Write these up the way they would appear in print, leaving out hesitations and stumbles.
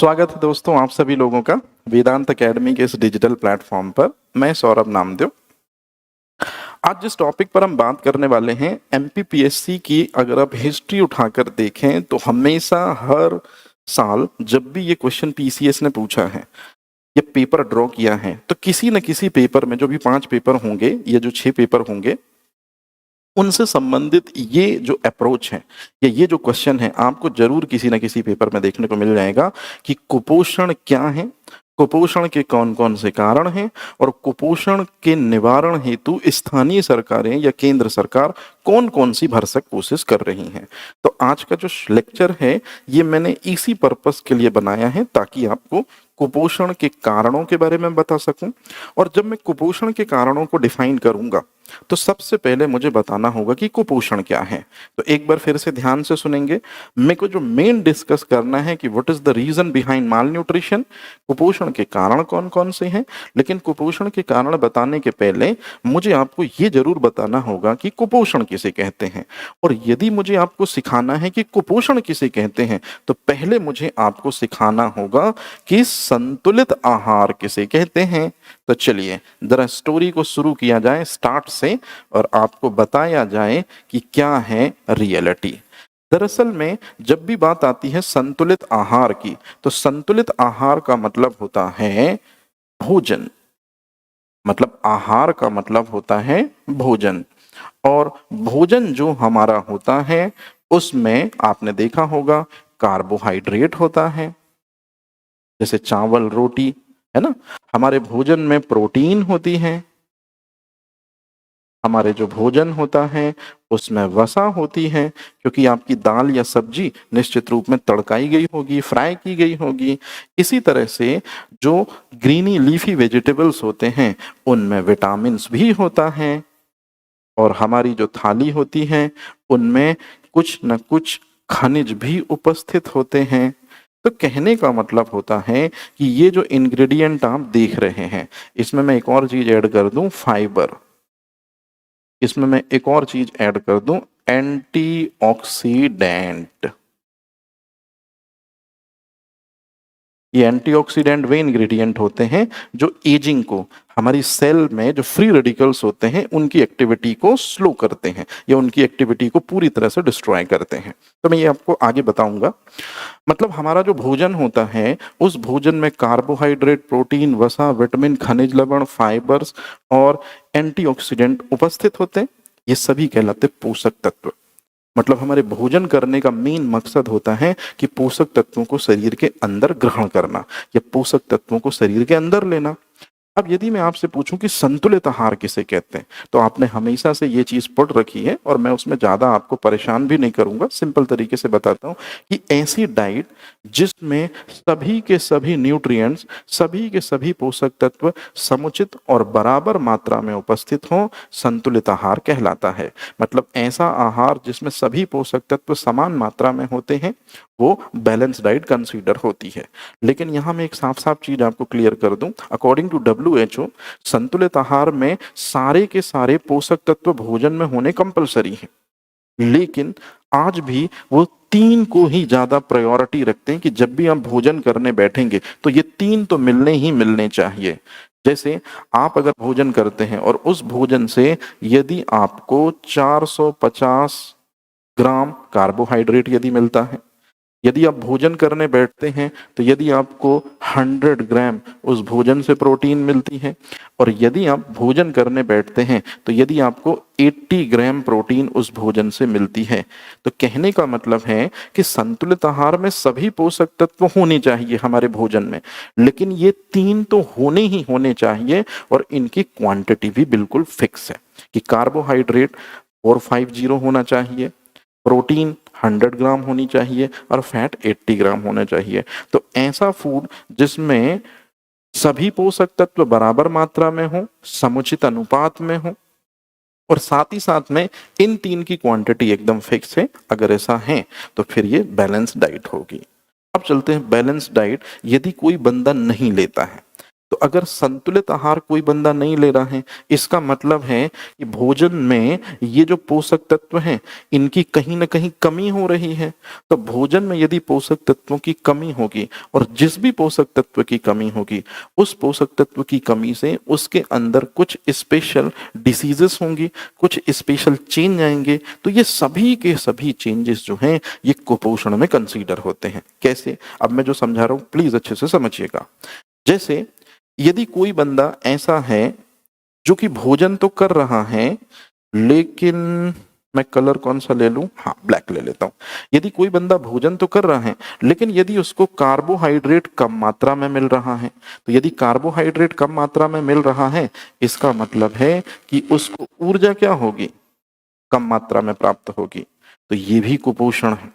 स्वागत है दोस्तों आप सभी लोगों का वेदांत एकेडमी के इस डिजिटल प्लेटफॉर्म पर। मैं सौरभ नामदेव। आज जिस टॉपिक पर हम बात करने वाले हैं एमपीपीएससी की, अगर आप हिस्ट्री उठाकर देखें तो हमेशा हर साल जब भी ये क्वेश्चन पीसीएस ने पूछा है, ये पेपर ड्रॉ किया है, तो किसी न किसी पेपर में जो भी 5 पेपर होंगे या जो 6 पेपर होंगे उनसे संबंधित ये जो अप्रोच है या ये जो क्वेश्चन है आपको जरूर किसी न किसी पेपर में देखने को मिल जाएगा कि कुपोषण क्या है, कुपोषण के कौन कौन से कारण हैं और कुपोषण के निवारण हेतु स्थानीय सरकारें या केंद्र सरकार कौन कौन सी भरसक कोशिश कर रही हैं। तो आज का जो लेक्चर है ये मैंने इसी पर्पस के लिए बनाया है ताकि आपको कुपोषण के कारणों के बारे में बता सकूं। और जब मैं कुपोषण के कारणों को डिफाइन करूंगा तो सबसे पहले मुझे बताना होगा कि कुपोषण क्या है। तो एक बार फिर से ध्यान से सुनेंगे। मेरे को जो मेन डिस्कस करना है कि what is the reason behind malnutrition, कुपोषण के कारण कौन कौन से हैं। लेकिन कुपोषण के कारण बताने के पहले मुझे आपको ये जरूर बताना होगा कि कुपोषण किसे कहते हैं। और यदि मुझे आपको सिखाना है कि कुपोषण किसे कहते हैं तो पहले मुझे आपको सिखाना होगा कि संतुलित आहार किसे कहते हैं। तो चलिए जरा स्टोरी को शुरू किया जाए स्टार्ट से और आपको बताया जाए कि क्या है रियलिटी। दरअसल में जब भी बात आती है संतुलित आहार की तो संतुलित आहार का मतलब होता है भोजन, मतलब आहार का मतलब होता है भोजन। और भोजन जो हमारा होता है उसमें आपने देखा होगा कार्बोहाइड्रेट होता है, जैसे चावल रोटी है ना। हमारे भोजन में प्रोटीन होती है, हमारे जो भोजन होता है उसमें वसा होती है क्योंकि आपकी दाल या सब्जी निश्चित रूप में तड़काई गई होगी, फ्राई की गई होगी। इसी तरह से जो ग्रीनी लीफी वेजिटेबल्स होते हैं उनमें विटामिन्स भी होता है और हमारी जो थाली होती है उनमें कुछ न कुछ खनिज भी उपस्थित होते हैं। तो कहने का मतलब होता है कि ये जो इंग्रेडिएंट आप देख रहे हैं इसमें मैं एक और चीज ऐड कर दूं फाइबर, इसमें मैं एक और चीज ऐड कर दूं एंटीऑक्सीडेंट। ये एंटीऑक्सीडेंट वे इंग्रेडिएंट होते हैं जो एजिंग को, हमारी सेल में जो फ्री रेडिकल्स होते हैं उनकी एक्टिविटी को स्लो करते हैं या उनकी एक्टिविटी को पूरी तरह से डिस्ट्रॉय करते हैं। तो मैं ये आपको आगे बताऊंगा। मतलब हमारा जो भोजन होता है उस भोजन में कार्बोहाइड्रेट, प्रोटीन, वसा, विटामिन, खनिज लवण, फाइबर्स और एंटीऑक्सीडेंट उपस्थित होते हैं। ये सभी कहलाते पोषक तत्व। मतलब हमारे भोजन करने का मेन मकसद होता है कि पोषक तत्वों को शरीर के अंदर ग्रहण करना या पोषक तत्वों को शरीर के अंदर लेना। अब यदि मैं आपसे पूछूं कि संतुलित आहार किसे कहते हैं तो आपने हमेशा से ये चीज पढ़ रखी है और मैं उसमें ज्यादा आपको परेशान भी नहीं करूंगा, सिंपल तरीके से बताता हूं कि ऐसी डाइट जिसमें सभी के सभी न्यूट्रिएंट्स, सभी के सभी पोषक तत्व समुचित और बराबर मात्रा में उपस्थित हों, संतुलित आहार कहलाता है। मतलब ऐसा आहार जिसमें सभी पोषक तत्व समान मात्रा में होते हैं वो बैलेंस डाइट कंसीडर होती है। लेकिन यहां मैं एक साफ साफ चीज आपको क्लियर कर दूं, अकॉर्डिंग टू WHO संतुलित आहार में सारे के सारे पोषक तत्व भोजन में होने कंपलसरी हैं, लेकिन आज भी वो 3 को ही ज्यादा प्रायोरिटी रखते हैं कि जब भी आप भोजन करने बैठेंगे तो ये 3 तो मिलने ही मिलने चाहिए। जैसे आप अगर भोजन करते हैं और उस भोजन से यदि आपको 450 ग्राम कार्बोहाइड्रेट यदि मिलता है, यदि आप भोजन करने बैठते हैं तो यदि आपको 100 ग्राम उस भोजन से प्रोटीन मिलती है और यदि आप भोजन करने बैठते हैं तो यदि आपको 80 ग्राम प्रोटीन उस भोजन से मिलती है, तो कहने का मतलब है कि संतुलित आहार में सभी पोषक तत्व होने चाहिए हमारे भोजन में, लेकिन ये 3 तो होने ही होने चाहिए और इनकी क्वांटिटी भी बिल्कुल फिक्स है कि कार्बोहाइड्रेट 450 होना चाहिए, प्रोटीन 100 ग्राम होनी चाहिए और फैट 80 ग्राम होना चाहिए। तो ऐसा फूड जिसमें सभी पोषक तत्व बराबर मात्रा में हो, समुचित अनुपात में हो और साथ ही साथ में इन 3 की क्वांटिटी एकदम फिक्स है, अगर ऐसा है तो फिर ये बैलेंस डाइट होगी। अब चलते हैं बैलेंस डाइट यदि कोई बंदा नहीं लेता है, तो अगर संतुलित आहार कोई बंदा नहीं ले रहा है, इसका मतलब है कि भोजन में ये जो पोषक तत्व हैं इनकी कहीं ना कहीं कमी हो रही है। तो भोजन में यदि पोषक तत्वों की कमी होगी और जिस भी पोषक तत्व की कमी होगी उस पोषक तत्व की कमी से उसके अंदर कुछ स्पेशल डिसीजेस होंगी, कुछ स्पेशल चेंज आएंगे। तो ये सभी के सभी चेंजेस जो हैं ये कुपोषण में कंसीडर होते हैं। कैसे? अब मैं जो समझा रहा हूं प्लीज अच्छे से समझिएगा। जैसे यदि कोई बंदा ऐसा है जो कि भोजन तो कर रहा है, लेकिन मैं कलर कौन सा ले लूं? हाँ, ब्लैक ले लेता हूं। यदि कोई बंदा भोजन तो कर रहा है लेकिन यदि उसको कार्बोहाइड्रेट कम मात्रा में मिल रहा है, तो यदि कार्बोहाइड्रेट कम मात्रा में मिल रहा है इसका मतलब है कि उसको ऊर्जा क्या होगी? कम मात्रा में प्राप्त होगी। तो ये भी कुपोषण है।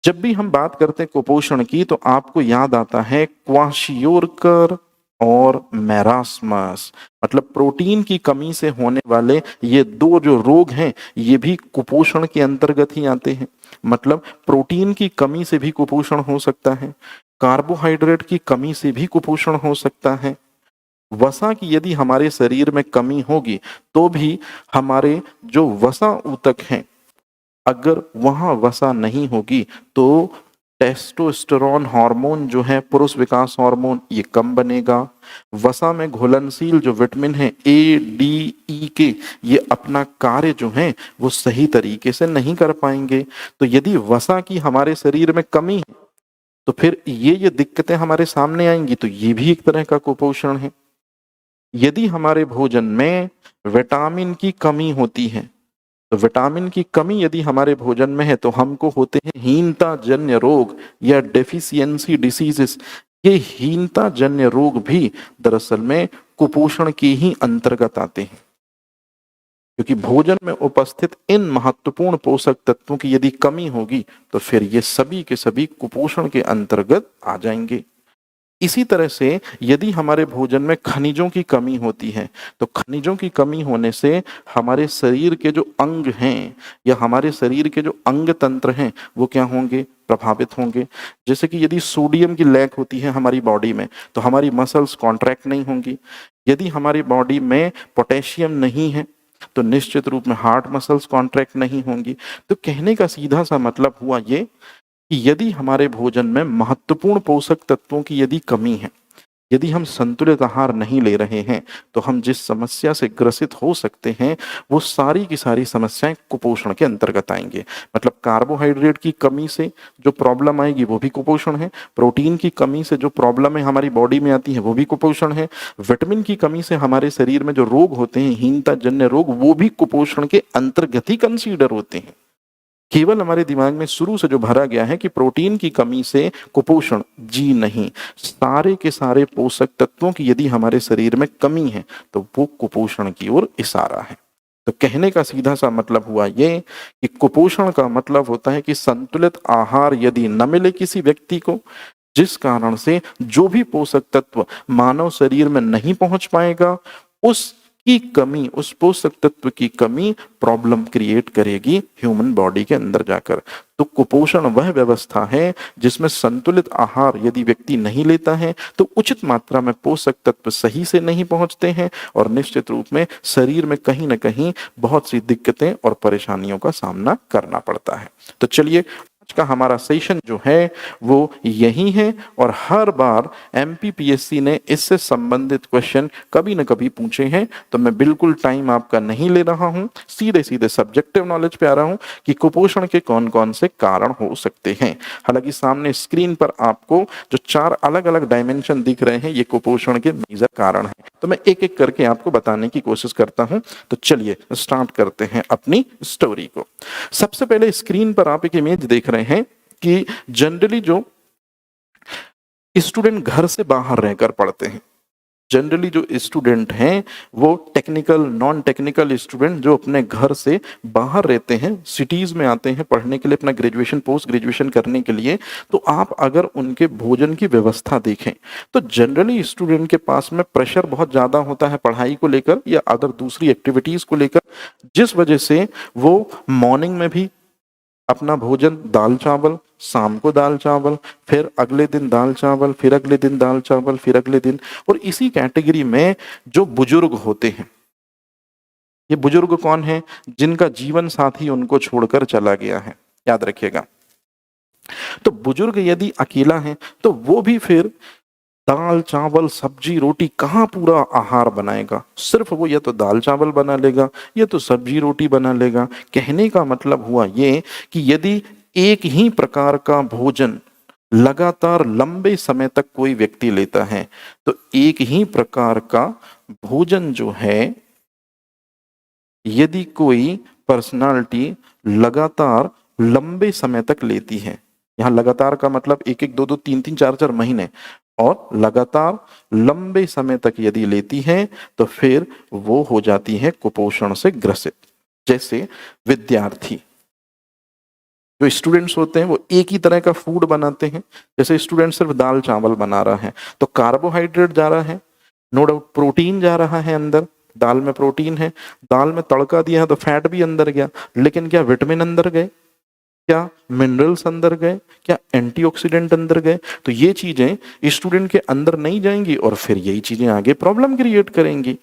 जब भी हम बात करते हैं कुपोषण की तो आपको याद आता है क्वाशियोरकर और मैरास्मस, मतलब प्रोटीन की कमी से होने वाले ये दो जो रोग हैं ये भी कुपोषण के अंतर्गत ही आते हैं। मतलब प्रोटीन की कमी से भी कुपोषण हो सकता है, कार्बोहाइड्रेट की कमी से भी कुपोषण हो सकता है, वसा की यदि हमारे शरीर में कमी होगी तो भी हमारे जो वसा ऊतक हैं अगर वहां वसा नहीं होगी तो टेस्टोस्टेरोन हार्मोन जो है पुरुष विकास हार्मोन ये कम बनेगा। वसा में घुलनशील जो विटामिन है ए डी ई के ये अपना कार्य जो है वो सही तरीके से नहीं कर पाएंगे। तो यदि वसा की हमारे शरीर में कमी है तो फिर ये दिक्कतें हमारे सामने आएंगी। तो ये भी एक तरह का कुपोषण है। यदि हमारे भोजन में विटामिन की कमी होती है तो विटामिन की कमी यदि हमारे भोजन में है तो हमको होते हैं हीनता जन्य रोग या डेफिशिएंसी डिसीजेस। ये हीनता जन्य रोग भी दरअसल में कुपोषण के ही अंतर्गत आते हैं, क्योंकि भोजन में उपस्थित इन महत्वपूर्ण पोषक तत्वों की यदि कमी होगी तो फिर ये सभी के सभी कुपोषण के अंतर्गत आ जाएंगे। इसी तरह से यदि हमारे भोजन में खनिजों की कमी होती है तो खनिजों की कमी होने से हमारे शरीर के जो अंग हैं या हमारे शरीर के जो अंग तंत्र हैं वो क्या होंगे? प्रभावित होंगे। जैसे कि यदि सोडियम की लैक होती है हमारी बॉडी में तो हमारी मसल्स कॉन्ट्रैक्ट नहीं होंगी। यदि हमारी बॉडी में पोटेशियम नहीं है तो निश्चित रूप में हार्ट मसल्स कॉन्ट्रैक्ट नहीं होंगी। तो कहने का सीधा सा मतलब हुआ ये कि यदि हमारे भोजन में महत्वपूर्ण पोषक तत्वों की यदि कमी है, यदि हम संतुलित आहार नहीं ले रहे हैं तो हम जिस समस्या से ग्रसित हो सकते हैं वो सारी की सारी समस्याएं कुपोषण के अंतर्गत आएंगे। मतलब कार्बोहाइड्रेट की कमी से जो प्रॉब्लम आएगी वो भी कुपोषण है, प्रोटीन की कमी से जो प्रॉब्लम है हमारी बॉडी में आती है वो भी कुपोषण है, विटामिन की कमी से हमारे शरीर में जो रोग होते हैं हीनता जन्य रोग वो भी कुपोषण के अंतर्गत ही कंसीडर होते हैं। केवल हमारे दिमाग में शुरू से जो भरा गया है कि प्रोटीन की कमी से कुपोषण, जी नहीं, सारे के सारे पोषक तत्वों की यदि हमारे शरीर में कमी है तो वो कुपोषण की ओर इशारा है। तो कहने का सीधा सा मतलब हुआ ये कि कुपोषण का मतलब होता है कि संतुलित आहार यदि न मिले किसी व्यक्ति को, जिस कारण से जो भी पोषक तत्व मानव शरीर में नहीं पहुंच पाएगा उसकी कमी, उस पोषक तत्व की कमी प्रॉब्लम क्रिएट करेगी ह्यूमन बॉडी के अंदर जाकर। तो कुपोषण वह व्यवस्था है जिसमें संतुलित आहार यदि व्यक्ति नहीं लेता है तो उचित मात्रा में पोषक तत्व सही से नहीं पहुंचते हैं और निश्चित रूप में शरीर में कहीं ना कहीं बहुत सी दिक्कतें और परेशानियों का सामना करना पड़ता है। तो चलिए आज का हमारा सेशन जो है वो यही है और हर बार एमपीपीएससी ने इससे संबंधित क्वेश्चन कभी न कभी पूछे हैं। तो मैं बिल्कुल टाइम आपका नहीं ले रहा हूं, सीधे सीधे सब्जेक्टिव नॉलेज पे आ रहा हूं कि कुपोषण के कौन कौन से कारण हो सकते हैं। हालांकि सामने स्क्रीन पर आपको जो 4 अलग अलग डायमेंशन दिख रहे हैं ये कुपोषण के मेजर कारण हैं, तो मैं एक एक करके आपको बताने की कोशिश करता हूं। तो चलिए स्टार्ट करते हैं अपनी स्टोरी को। सबसे पहले स्क्रीन पर आप एक इमेज देख रहे हैं कि जनरली जो स्टूडेंट घर से बाहर रहकर पढ़ते हैं, जनरली जो स्टूडेंट हैं वो टेक्निकल नॉन टेक्निकल स्टूडेंट जो अपने घर से बाहर रहते हैं, सिटीज में आते हैं पढ़ने के लिए अपना ग्रेजुएशन पोस्ट ग्रेजुएशन करने के लिए, तो आप अगर उनके भोजन की व्यवस्था देखें तो जनरली स्टूडेंट के पास में प्रेशर बहुत ज़्यादा होता है पढ़ाई को लेकर या अदर दूसरी एक्टिविटीज़ को लेकर, जिस वजह से वो मॉर्निंग में भी अपना भोजन दाल चावल शाम को दाल चावल, फिर अगले दिन दाल चावल, फिर अगले दिन दाल चावल, फिर अगले दिन। और इसी कैटेगरी में जो बुजुर्ग होते हैं, ये बुजुर्ग कौन है? जिनका जीवन साथी उनको छोड़कर चला गया है, याद रखिएगा। तो बुजुर्ग यदि अकेला है तो वो भी फिर दाल चावल सब्जी रोटी कहाँ पूरा आहार बनाएगा? सिर्फ वो या तो दाल चावल बना लेगा या तो सब्जी रोटी बना लेगा। कहने का मतलब हुआ ये कि यदि एक ही प्रकार का भोजन लगातार लंबे समय तक कोई व्यक्ति लेता है तो एक ही प्रकार का भोजन जो है, यदि कोई पर्सनालिटी लगातार लंबे समय तक लेती है, यहाँ लगातार का मतलब एक एक दो दो तीन तीन चार चार महीने, और लगातार लंबे समय तक यदि लेती है तो फिर वो हो जाती है कुपोषण से ग्रसित। जैसे विद्यार्थी, जो स्टूडेंट्स होते हैं वो एक ही तरह का फूड बनाते हैं। जैसे स्टूडेंट सिर्फ दाल चावल बना रहा है तो कार्बोहाइड्रेट जा रहा है, नो डाउट प्रोटीन जा रहा है अंदर, दाल में प्रोटीन है, दाल में तड़का दिया है तो फैट भी अंदर गया, लेकिन क्या विटामिन अंदर गए? क्या मिनरल्स अंदर गए? क्या एंटीऑक्सीडेंट अंदर गए? तो ये चीजें स्टूडेंट के अंदर नहीं जाएंगी और फिर यही चीजें आगे प्रॉब्लम क्रिएट करेंगी।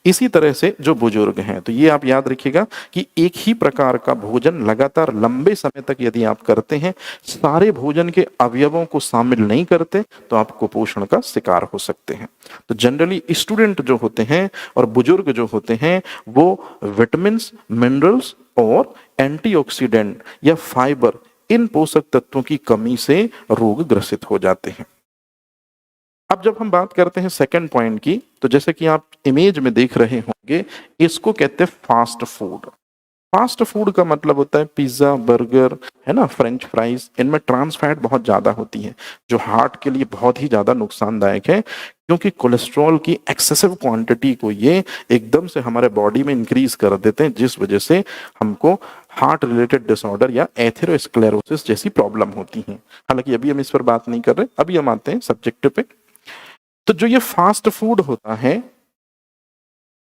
इसी तरह से जो बुजुर्ग हैं, तो ये आप याद रखिएगा कि एक ही प्रकार का भोजन लगातार लंबे समय तक यदि आप करते हैं, सारे भोजन के अवयवों को शामिल नहीं करते, तो आप कुपोषण का शिकार हो सकते हैं। तो जनरली स्टूडेंट जो होते हैं और बुजुर्ग जो होते हैं वो विटामिन, मिनरल्स और एंटीऑक्सीडेंट या फाइबर, इन पोषक तत्वों की कमी से रोग ग्रसित हो जाते हैं। अब जब हम बात करते हैं सेकंड पॉइंट की, तो जैसे कि आप इमेज में देख रहे होंगे, इसको कहते हैं फास्ट फूड। फास्ट फूड का मतलब होता है पिज्जा, बर्गर, है ना, फ्रेंच फ्राइज। इनमें ट्रांस फैट बहुत ज्यादा होती है जो हार्ट के लिए बहुत ही ज्यादा नुकसानदायक है, क्योंकि कोलेस्ट्रॉल की एक्सेसिव क्वांटिटी को ये एकदम से हमारे बॉडी में इंक्रीज कर देते हैं, जिस वजह से हमको हार्ट रिलेटेड डिसऑर्डर या एथेरोस्क्लेरोसिस जैसी प्रॉब्लम होती हैं। हालांकि अभी हम इस पर बात नहीं कर रहे, अभी हम आते हैं सब्जेक्ट पे। तो जो ये फास्ट फूड होता है,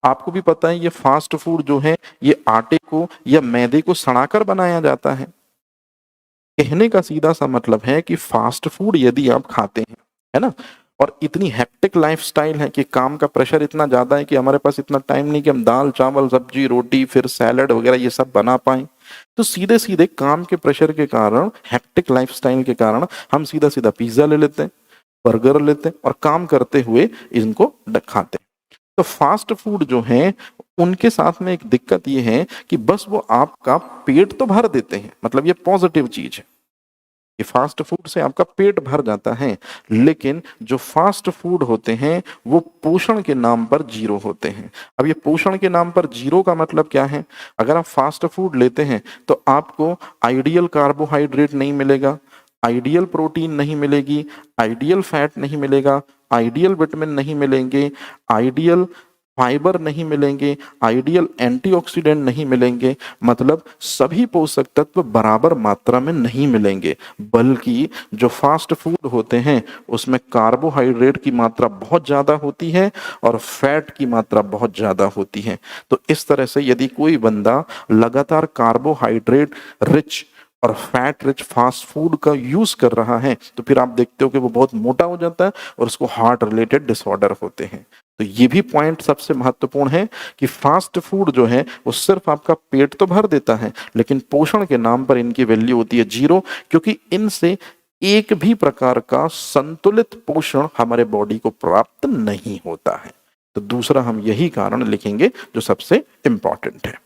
आपको भी पता है ये फास्ट फूड जो है ये आटे को या मैदे को सड़ाकर बनाया जाता है। कहने का सीधा सा मतलब है कि फास्ट फूड यदि आप खाते हैं, है ना, और इतनी हेक्टिक लाइफस्टाइल है कि काम का प्रेशर इतना ज्यादा है कि हमारे पास इतना टाइम नहीं कि हम दाल चावल सब्जी रोटी फिर सैलड वगैरह ये सब बना पाए, तो सीधे सीधे काम के प्रेशर के कारण, हेक्टिक लाइफस्टाइल के कारण हम सीधा सीधा पिज्जा ले लेते हैं, बर्गर लेते हैं और काम करते हुए इनको खाते हैं। तो फास्ट फूड जो है उनके साथ में एक दिक्कत ये है कि बस वो आपका पेट तो भर देते हैं, मतलब ये पॉजिटिव चीज है कि फास्ट फूड से आपका पेट भर जाता है, लेकिन जो फास्ट फूड होते हैं वो पोषण के नाम पर जीरो होते हैं। अब ये पोषण के नाम पर जीरो का मतलब क्या है? अगर आप फास्ट फूड लेते हैं तो आपको आइडियल कार्बोहाइड्रेट नहीं मिलेगा, आइडियल प्रोटीन नहीं मिलेगी, आइडियल फैट नहीं मिलेगा, आइडियल विटामिन नहीं मिलेंगे, आइडियल फाइबर नहीं मिलेंगे, आइडियल एंटीऑक्सीडेंट नहीं मिलेंगे, मतलब सभी पोषक तत्व बराबर मात्रा में नहीं मिलेंगे। बल्कि जो फास्ट फूड होते हैं उसमें कार्बोहाइड्रेट की मात्रा बहुत ज्यादा होती है और फैट की मात्रा बहुत ज्यादा होती है। तो इस तरह से यदि कोई बंदा लगातार कार्बोहाइड्रेट रिच और फैट रिच फास्ट फूड का यूज कर रहा है तो फिर आप देखते हो कि वो बहुत मोटा हो जाता है और उसको हार्ट रिलेटेड डिसऑर्डर होते हैं। तो ये भी पॉइंट सबसे महत्वपूर्ण है कि फास्ट फूड जो है वो सिर्फ आपका पेट तो भर देता है, लेकिन पोषण के नाम पर इनकी वैल्यू होती है जीरो, क्योंकि इनसे एक भी प्रकार का संतुलित पोषण हमारे बॉडी को प्राप्त नहीं होता है। तो दूसरा हम यही कारण लिखेंगे जो सबसे इंपॉर्टेंट है।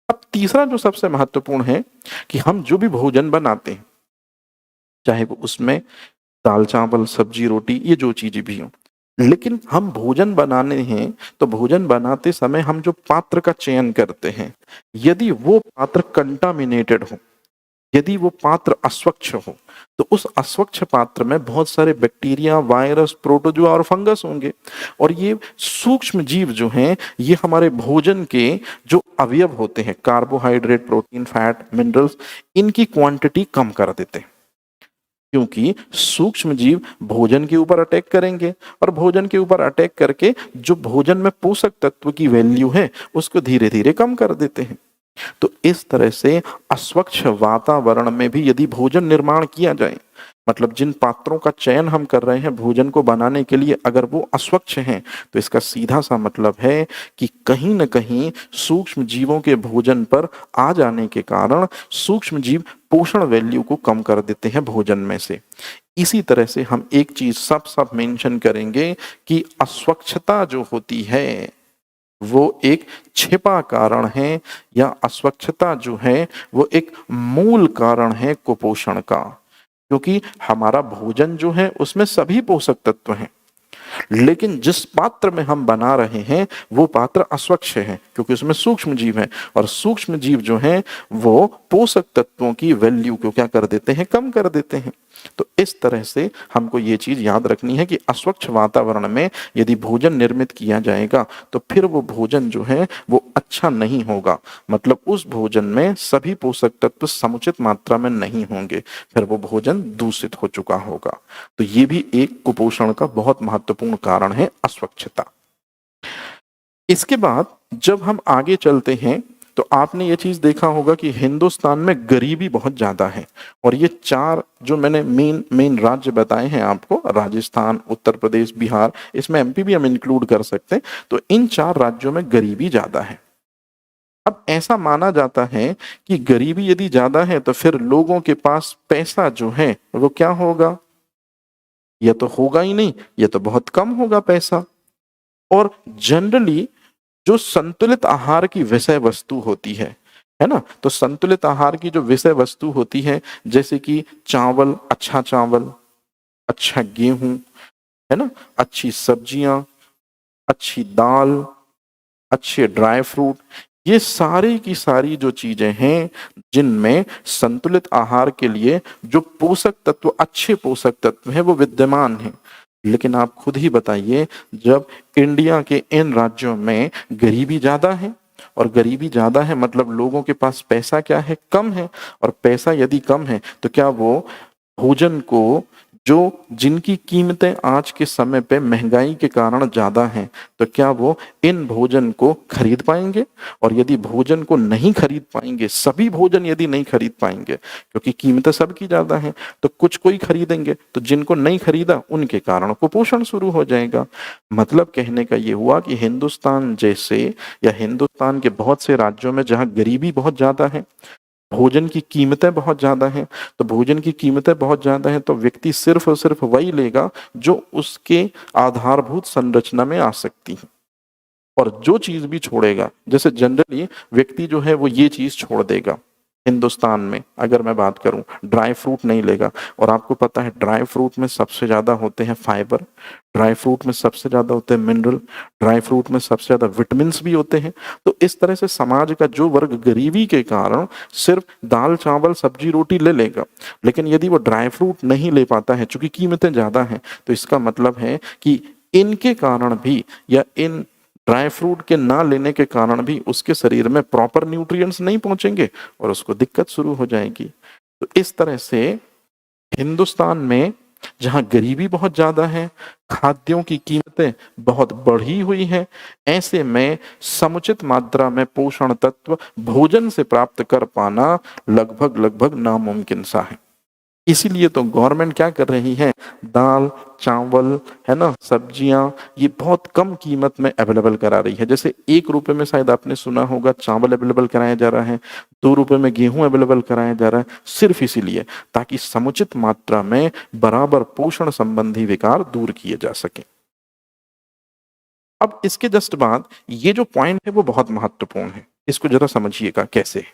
अब तीसरा जो सबसे महत्वपूर्ण है कि हम जो भी भोजन बनाते हैं, चाहे वो उसमें दाल चावल सब्जी रोटी ये जो चीजें भी हों, लेकिन हम भोजन बनाने हैं तो भोजन बनाते समय हम जो पात्र का चयन करते हैं, यदि वो पात्र कंटामिनेटेड हो, यदि वो पात्र अस्वच्छ हो, तो उस अस्वच्छ पात्र में बहुत सारे बैक्टीरिया, वायरस, प्रोटोजोआ और फंगस होंगे, और ये सूक्ष्म जीव जो हैं ये हमारे भोजन के जो अवयव होते हैं, कार्बोहाइड्रेट, प्रोटीन, फैट, मिनरल्स, इनकी क्वांटिटी कम कर देते हैं। क्योंकि सूक्ष्म जीव भोजन के ऊपर अटैक करेंगे और भोजन के ऊपर अटैक करके जो भोजन में पोषक तत्व की वैल्यू है उसको धीरे धीरे कम कर देते हैं। तो इस तरह से अस्वच्छ वातावरण में भी यदि भोजन निर्माण किया जाए, मतलब जिन पात्रों का चयन हम कर रहे हैं भोजन को बनाने के लिए, अगर वो अस्वच्छ हैं, तो इसका सीधा सा मतलब है कि कहीं न कहीं सूक्ष्म जीवों के भोजन पर आ जाने के कारण सूक्ष्म जीव पोषण वैल्यू को कम कर देते हैं भोजन में से। इसी तरह से हम एक चीज सब मेंशन करेंगे कि अस्वच्छता जो होती है वो एक छिपा कारण है, या अस्वच्छता जो है वो एक मूल कारण है कुपोषण का। क्योंकि हमारा भोजन जो है उसमें सभी पोषक तत्व हैं, लेकिन जिस पात्र में हम बना रहे हैं वो पात्र अस्वच्छ है, क्योंकि उसमें सूक्ष्म जीव है, और सूक्ष्म जीव जो हैं वो पोषक तत्वों की वैल्यू को क्या कर देते हैं, कम कर देते हैं। तो इस तरह से हमको ये चीज याद रखनी है कि अस्वच्छ वातावरण में यदि भोजन निर्मित किया जाएगा तो फिर वो भोजन जो है वो अच्छा नहीं होगा, मतलब उस भोजन में सभी पोषक तत्व समुचित मात्रा में नहीं होंगे, फिर वो भोजन दूषित हो चुका होगा। तो ये भी एक कुपोषण का बहुत महत्वपूर्ण कारण है, अस्वच्छता। इसके बाद जब हम आगे चलते हैं तो आपने ये चीज देखा होगा कि हिंदुस्तान में गरीबी बहुत ज्यादा है, और ये चार जो मैंने मेन मेन राज्य बताए हैं आपको, राजस्थान, उत्तर प्रदेश, बिहार, इसमें एमपी भी हम इंक्लूड कर सकते हैं, तो इन चार राज्यों में गरीबी ज्यादा है। अब ऐसा माना जाता है कि गरीबी यदि ज्यादा है तो फिर लोगों के पास पैसा जो है वो क्या होगा, या तो होगा ही नहीं, या तो बहुत कम होगा पैसा। और जनरली जो संतुलित आहार की विषय वस्तु होती है ना, तो संतुलित आहार की जो विषय वस्तु होती है, जैसे कि चावल, अच्छा गेहूं, है ना, अच्छी सब्जियां, अच्छी दाल, अच्छे ड्राई फ्रूट, ये सारी की सारी जो चीजें हैं जिनमें संतुलित आहार के लिए जो पोषक तत्व, अच्छे पोषक तत्व हैं वो विद्यमान हैं। लेकिन आप खुद ही बताइए, जब इंडिया के इन राज्यों में गरीबी ज्यादा है, और गरीबी ज्यादा है मतलब लोगों के पास पैसा क्या है, कम है, और पैसा यदि कम है तो क्या वो भोजन को, जो जिनकी कीमतें आज के समय पे महंगाई के कारण ज्यादा हैं, तो क्या वो इन भोजन को खरीद पाएंगे? और यदि भोजन को नहीं खरीद पाएंगे, सभी भोजन यदि नहीं खरीद पाएंगे, क्योंकि कीमतें सबकी ज्यादा हैं, तो कुछ कोई खरीदेंगे, तो जिनको नहीं खरीदा उनके कारण कुपोषण शुरू हो जाएगा। मतलब कहने का ये हुआ कि हिंदुस्तान जैसे, या हिंदुस्तान के बहुत से राज्यों में जहाँ गरीबी बहुत ज्यादा है, भोजन की कीमतें बहुत ज्यादा हैं, तो भोजन की कीमतें बहुत ज्यादा हैं तो व्यक्ति सिर्फ और सिर्फ वही लेगा जो उसके आधारभूत संरचना में आ सकती है, और जो चीज भी छोड़ेगा, जैसे जनरली व्यक्ति जो है वो ये चीज छोड़ देगा, हिंदुस्तान में अगर मैं बात करूं, ड्राई फ्रूट नहीं लेगा, और आपको पता है ड्राई फ्रूट में सबसे ज्यादा होते हैं फाइबर, ड्राई फ्रूट में सबसे ज्यादा होते हैं मिनरल, ड्राई फ्रूट में सबसे ज्यादा विटामिन भी होते हैं। तो इस तरह से समाज का जो वर्ग गरीबी के कारण सिर्फ दाल चावल सब्जी रोटी ले लेगा, लेकिन यदि वो ड्राई फ्रूट नहीं ले पाता है चूंकि कीमतें ज्यादा हैं, तो इसका मतलब है कि इनके कारण भी, या इन ड्राई फ्रूट के ना लेने के कारण भी उसके शरीर में प्रॉपर न्यूट्रिएंट्स नहीं पहुंचेंगे और उसको दिक्कत शुरू हो जाएगी। तो इस तरह से हिंदुस्तान में जहां गरीबी बहुत ज्यादा है, खाद्यों की कीमतें बहुत बढ़ी हुई हैं, ऐसे में समुचित मात्रा में पोषण तत्व भोजन से प्राप्त कर पाना लगभग लगभग नामुमकिन सा है। इसीलिए तो गवर्नमेंट क्या कर रही है, दाल चावल, है ना, सब्जियां, ये बहुत कम कीमत में अवेलेबल करा रही है। जैसे 1 रुपए में शायद आपने सुना होगा चावल अवेलेबल कराया जा रहा है, 2 रुपए में गेहूं अवेलेबल कराया जा रहा है, सिर्फ इसीलिए ताकि समुचित मात्रा में बराबर पोषण संबंधी विकार दूर किए जा सके। अब इसके जस्ट बाद ये जो पॉइंट है वो बहुत महत्वपूर्ण है, इसको जरा समझिएगा कैसे।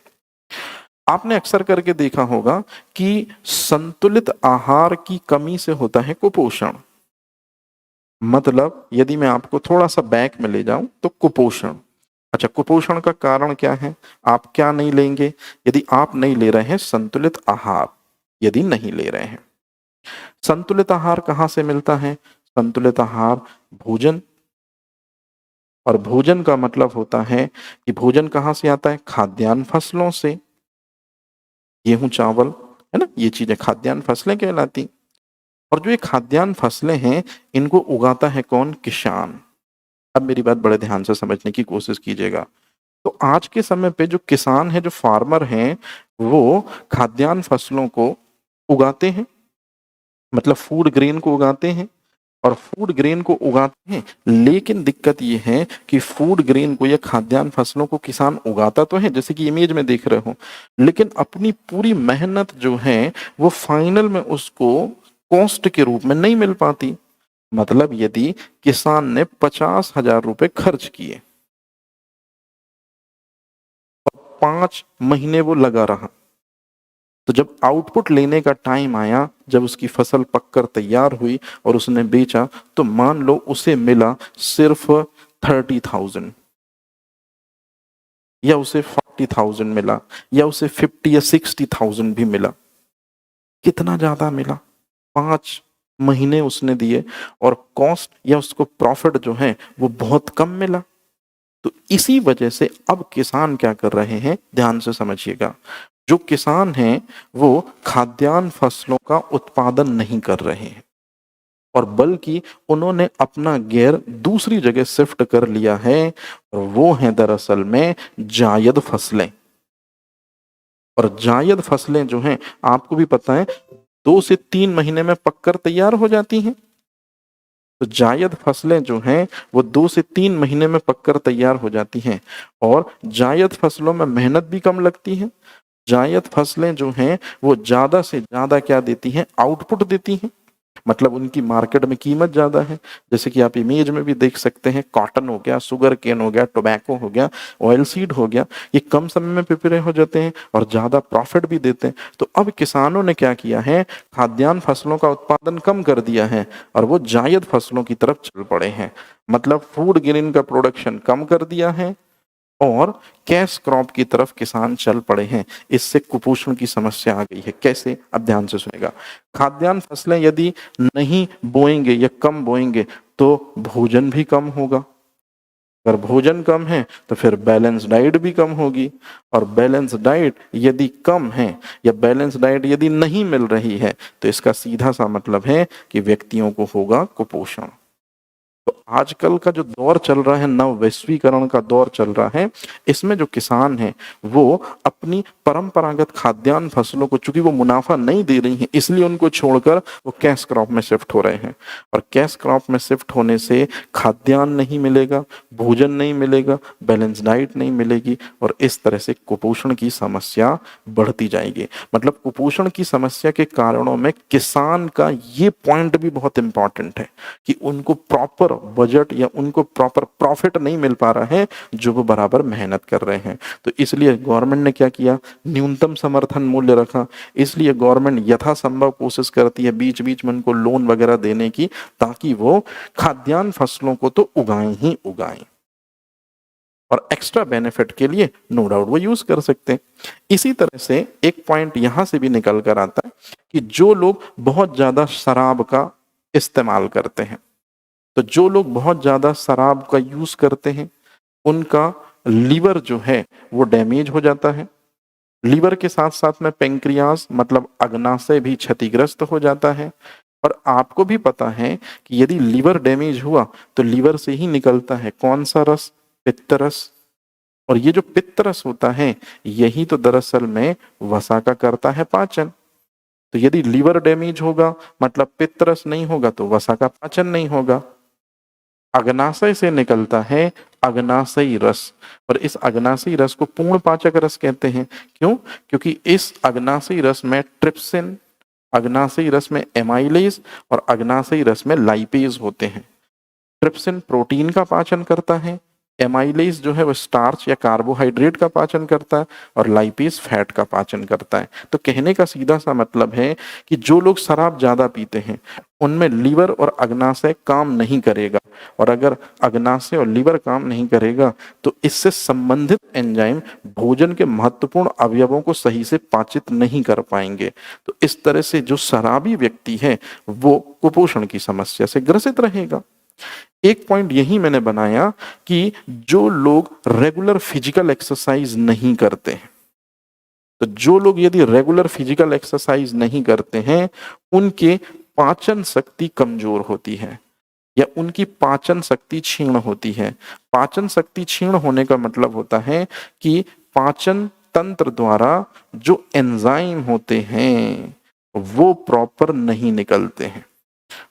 आपने अक्सर करके देखा होगा कि संतुलित आहार की कमी से होता है कुपोषण। मतलब यदि मैं आपको थोड़ा सा बैक में ले जाऊं तो कुपोषण, अच्छा कुपोषण का कारण क्या है, आप क्या नहीं लेंगे, यदि आप नहीं ले रहे हैं संतुलित आहार, यदि नहीं ले रहे हैं। संतुलित आहार कहां से मिलता है, संतुलित आहार भोजन, और भोजन का मतलब होता है कि भोजन कहां से आता है, खाद्यान्न फसलों से, गेहूं चावल, है ना, ये चीजें खाद्यान्न फसलें कहलाती। और जो ये खाद्यान्न फसलें हैं इनको उगाता है कौन, किसान। अब मेरी बात बड़े ध्यान से समझने की कोशिश कीजिएगा। तो आज के समय पे जो किसान है, जो फार्मर हैं, वो खाद्यान्न फसलों को उगाते हैं, मतलब फूड ग्रेन को उगाते हैं और फूड ग्रेन को उगाते हैं। लेकिन दिक्कत ये है कि फूड ग्रेन को या खाद्यान्न फसलों को किसान उगाता तो है, जैसे कि इमेज में देख रहे हो, लेकिन अपनी पूरी मेहनत जो है वो फाइनल में उसको कॉस्ट के रूप में नहीं मिल पाती। मतलब यदि किसान ने 50,000 रुपए खर्च किए, 5 महीने वो लगा रहा, तो जब आउटपुट लेने का टाइम आया, जब उसकी फसल पककर तैयार हुई और उसने बेचा, तो मान लो उसे मिला सिर्फ 30,000 या उसे 40,000 मिला या उसे 50 या 60,000 भी मिला। कितना ज्यादा मिला? 5 महीने उसने दिए और कॉस्ट या उसको प्रॉफिट जो है वो बहुत कम मिला। तो इसी वजह से अब किसान क्या कर रहे हैं, ध्यान से समझिएगा। जो किसान हैं वो खाद्यान्न फसलों का उत्पादन नहीं कर रहे हैं और बल्कि उन्होंने अपना गियर दूसरी जगह शिफ्ट कर लिया है, और वो है दरअसल में जायद फसलें। और जायद फसलें जो हैं, आपको भी पता है, 2 से 3 महीने में पककर तैयार हो जाती हैं। तो जायद फसलें जो हैं वो 2 से 3 महीने में पककर तैयार हो जाती हैं और जायद फसलों में मेहनत भी कम लगती है। जायद फसलें जो हैं वो ज्यादा से ज्यादा क्या देती हैं, आउटपुट देती हैं, मतलब उनकी मार्केट में कीमत ज्यादा है। जैसे कि आप इमेज में भी देख सकते हैं, कॉटन हो गया, शुगर केन हो गया, टोबैको हो गया, ऑयल सीड हो गया, ये कम समय में प्रिपेयर हो जाते हैं और ज्यादा प्रॉफिट भी देते हैं। तो अब किसानों ने क्या किया है, खाद्यान्न फसलों का उत्पादन कम कर दिया है और वो जायद फसलों की तरफ चल पड़े हैं। मतलब फूड ग्रेन का प्रोडक्शन कम कर दिया है और कैश क्रॉप की तरफ किसान चल पड़े हैं। इससे कुपोषण की समस्या आ गई है। कैसे? अब ध्यान से सुनेगा। खाद्यान्न फसलें यदि नहीं बोएंगे या कम बोएंगे तो भोजन भी कम होगा। अगर भोजन कम है तो फिर बैलेंस डाइट भी कम होगी, और बैलेंस डाइट यदि कम है या बैलेंस डाइट यदि नहीं मिल रही है तो इसका सीधा सा मतलब है कि व्यक्तियों को होगा कुपोषण। तो आजकल का जो दौर चल रहा है, नव वैश्वीकरण का दौर चल रहा है, इसमें जो किसान हैं वो अपनी परंपरागत खाद्यान्न फसलों को, चूंकि वो मुनाफा नहीं दे रही हैं, इसलिए उनको छोड़कर वो कैश क्रॉप में शिफ्ट हो रहे हैं। और कैश क्रॉप में शिफ्ट होने से खाद्यान्न नहीं मिलेगा, भोजन नहीं मिलेगा, बैलेंस डाइट नहीं मिलेगी और इस तरह से कुपोषण की समस्या बढ़ती जाएगी। मतलब कुपोषण की समस्या के कारणों में किसान का ये पॉइंट भी बहुत इंपॉर्टेंट है कि उनको प्रॉपर बजट या उनको प्रॉपर प्रॉफिट नहीं मिल पा रहा है जो वो बराबर मेहनत कर रहे हैं। तो इसलिए गवर्नमेंट ने क्या किया, न्यूनतम समर्थन मूल्य रखा। इसलिए गवर्नमेंट यथासंभव कोशिश करती है बीच बीच में उनको लोन वगैरह देने की, ताकि वो खाद्यान्न फसलों को तो उगाएं ही उगाएं और एक्स्ट्रा बेनिफिट के लिए नो डाउट वो यूज कर सकते हैं। इसी तरह से एक पॉइंट यहां से भी निकल कर आता है कि जो लोग बहुत ज्यादा शराब का इस्तेमाल करते हैं, तो जो लोग बहुत ज्यादा शराब का यूज करते हैं उनका लीवर जो है वो डैमेज हो जाता है। लीवर के साथ साथ में पेंक्रियाज मतलब अग्नाशय भी क्षतिग्रस्त हो जाता है। और आपको भी पता है कि यदि लीवर डैमेज हुआ तो लीवर से ही निकलता है कौन सा रस, पित्त रस। और ये जो पित्त रस होता है यही तो दरअसल में वसा का करता है पाचन। तो यदि लीवर डैमेज होगा मतलब पित्त रस नहीं होगा तो वसा का पाचन नहीं होगा। अग्नाशय से निकलता है अग्नाशयी रस, और इस अग्नाशयी रस को पूर्ण पाचक रस कहते हैं। क्यों? क्योंकि इस अग्नाशयी रस में ट्रिप्सिन, अग्नाशयी रस में एमाइलेज और अग्नाशयी रस में लाइपेज होते हैं। ट्रिप्सिन प्रोटीन का पाचन करता है, एमाइलेज जो है वो स्टार्च या कार्बोहाइड्रेट का पाचन करता है और लाइपेज फैट का पाचन करता है। तो कहने का सीधा सा मतलब है कि जो लोग शराब ज्यादा पीते हैं उनमें लीवर और अग्नाशय काम नहीं करेगा, और अगर अग्नाशय और लीवर काम नहीं करेगा तो इससे संबंधित एंजाइम भोजन के महत्वपूर्ण अवयवों को सही से पाचित नहीं कर पाएंगे। तो इस तरह से जो शराबी व्यक्ति है वो कुपोषण की समस्या से ग्रसित रहेगा। एक पॉइंट यही मैंने बनाया कि जो लोग रेगुलर फिजिकल एक्सरसाइज नहीं करते हैं, तो जो लोग यदि रेगुलर फिजिकल एक्सरसाइज नहीं करते हैं उनके पाचन शक्ति कमजोर होती है। या उनकी पाचन शक्ति क्षीण होती है। पाचन शक्ति क्षीण होने का मतलब होता है कि पाचन तंत्र द्वारा जो एंजाइम होते हैं वो प्रॉपर नहीं निकलते हैं,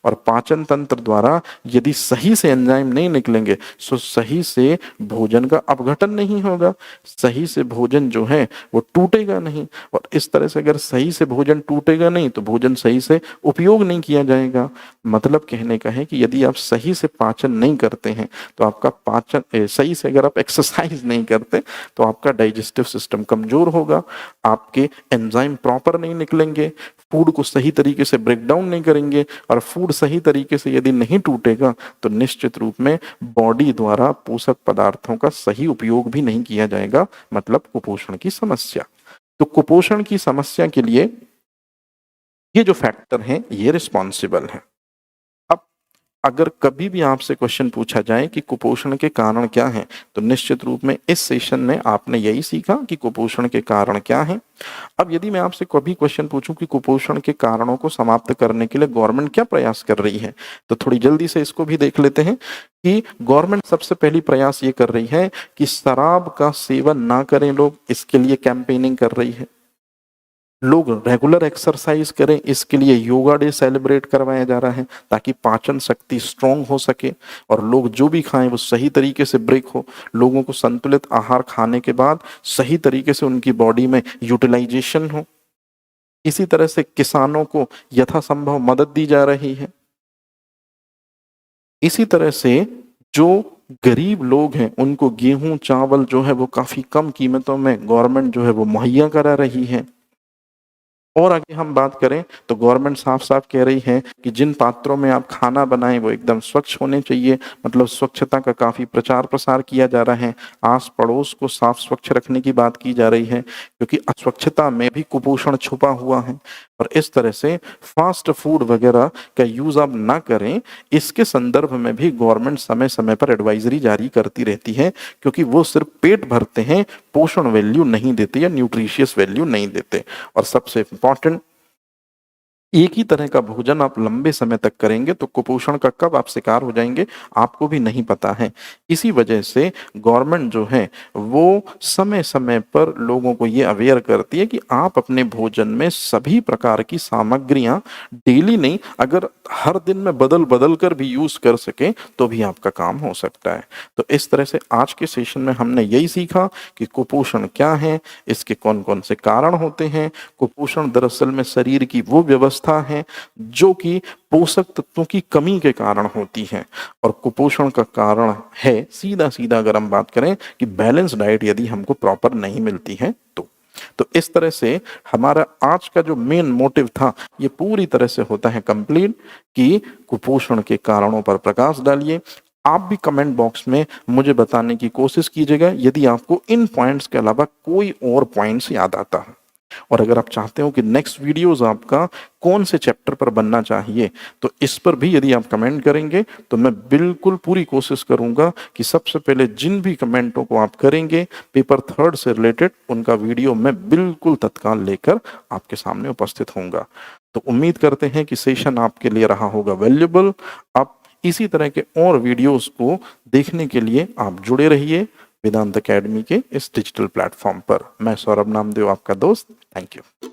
और पाचन तंत्र द्वारा यदि सही से एंजाइम नहीं निकलेंगे तो सही से भोजन का अपघटन नहीं होगा, सही से भोजन जो है वो टूटेगा नहीं, और इस तरह से अगर सही से भोजन टूटेगा नहीं तो भोजन सही से उपयोग नहीं किया जाएगा। मतलब कहने का है कि यदि आप सही से पाचन नहीं करते हैं तो आपका पाचन सही से, अगर आप एक्सरसाइज नहीं करते तो आपका डाइजेस्टिव सिस्टम कमजोर होगा, आपके एंजाइम प्रॉपर नहीं निकलेंगे, फूड को सही तरीके से ब्रेक डाउन नहीं करेंगे, और फूड सही तरीके से यदि नहीं टूटेगा तो निश्चित रूप में बॉडी द्वारा पोषक पदार्थों का सही उपयोग भी नहीं किया जाएगा, मतलब कुपोषण की समस्या। तो कुपोषण की समस्या के लिए ये जो फैक्टर हैं ये रिस्पॉन्सिबल हैं। अब अगर कभी भी आपसे क्वेश्चन पूछा जाए कि कुपोषण के कारण क्या हैं, तो निश्चित रूप में इस सेशन में आपने यही सीखा कि कुपोषण के कारण क्या हैं। अब यदि मैं आपसे कभी क्वेश्चन पूछूं कि कुपोषण के कारणों को समाप्त करने के लिए गवर्नमेंट क्या प्रयास कर रही है, तो थोड़ी जल्दी से इसको भी देख लेते हैं कि गवर्नमेंट सबसे पहली प्रयास ये कर रही है कि शराब का सेवन ना करें लोग, इसके लिए कैंपेनिंग कर रही है। लोग रेगुलर एक्सरसाइज करें, इसके लिए योगा डे सेलिब्रेट करवाया जा रहा है ताकि पाचन शक्ति स्ट्रांग हो सके, और लोग जो भी खाएं वो सही तरीके से ब्रेक हो। लोगों को संतुलित आहार खाने के बाद सही तरीके से उनकी बॉडी में यूटिलाइजेशन हो। इसी तरह से किसानों को यथासंभव मदद दी जा रही है। इसी तरह से जो गरीब लोग हैं उनको गेहूं चावल जो है वो काफी कम कीमतों में गवर्नमेंट जो है वो मुहैया करा रही है। और आगे हम बात करें तो गवर्नमेंट साफ साफ कह रही है कि जिन पात्रों में आप खाना बनाएं वो एकदम स्वच्छ होने चाहिए, मतलब स्वच्छता का काफी प्रचार प्रसार किया जा रहा है। आस पड़ोस को साफ स्वच्छ रखने की बात की जा रही है, क्योंकि अस्वच्छता में भी कुपोषण छुपा हुआ है। और इस तरह से फास्ट फूड वगैरह का यूज आप ना करें, इसके संदर्भ में भी गवर्नमेंट समय समय पर एडवाइजरी जारी करती रहती है, क्योंकि वो सिर्फ पेट भरते हैं, पोषण वैल्यू नहीं देते या न्यूट्रिशियस वैल्यू नहीं देते। और सबसे इंपॉर्टेंट, एक ही तरह का भोजन आप लंबे समय तक करेंगे तो कुपोषण का कब आप शिकार हो जाएंगे आपको भी नहीं पता है। इसी वजह से गवर्नमेंट जो है वो समय समय पर लोगों को ये अवेयर करती है कि आप अपने भोजन में सभी प्रकार की सामग्रियां डेली नहीं, अगर हर दिन में बदल बदल कर भी यूज कर सकें तो भी आपका काम हो सकता है। तो इस तरह से आज के सेशन में हमने यही सीखा कि कुपोषण क्या है, इसके कौन कौन से कारण होते हैं। कुपोषण दरअसल में शरीर की वो व्यवस्था है जो कि पोषक तत्वों की कमी के कारण होती है, और कुपोषण का कारण है सीधा सीधा अगर हम बात करें कि बैलेंस डाइट यदि हमको प्रॉपर नहीं मिलती है तो इस तरह से हमारा आज का जो मेन मोटिव था ये पूरी तरह से होता है कंप्लीट कि कुपोषण के कारणों पर प्रकाश डालिए। आप भी कमेंट बॉक्स में मुझे बताने की कोशिश कीजिएगा यदि आपको इन पॉइंट्स के अलावा कोई और पॉइंट्स याद आता है, और अगर आप चाहते हो कि नेक्स्ट वीडियोस आपका कौन से चैप्टर पर बनना चाहिए तो इस पर भी यदि आप कमेंट करेंगे तो मैं बिल्कुल पूरी कोशिश करूंगा कि सबसे पहले जिन भी कमेंटों को आप करेंगे पेपर 3 से रिलेटेड उनका वीडियो मैं बिल्कुल तत्काल लेकर आपके सामने उपस्थित होऊंगा। तो उम्मीद करते हैं कि सेशन आपके लिए रहा होगा वैल्यूएबल। आप इसी तरह के और वीडियोस को देखने के लिए आप जुड़े रहिए वेदांत अकेडमी के इस डिजिटल प्लेटफॉर्म पर। मैं सौरभ नामदेव आपका दोस्त। Thank you.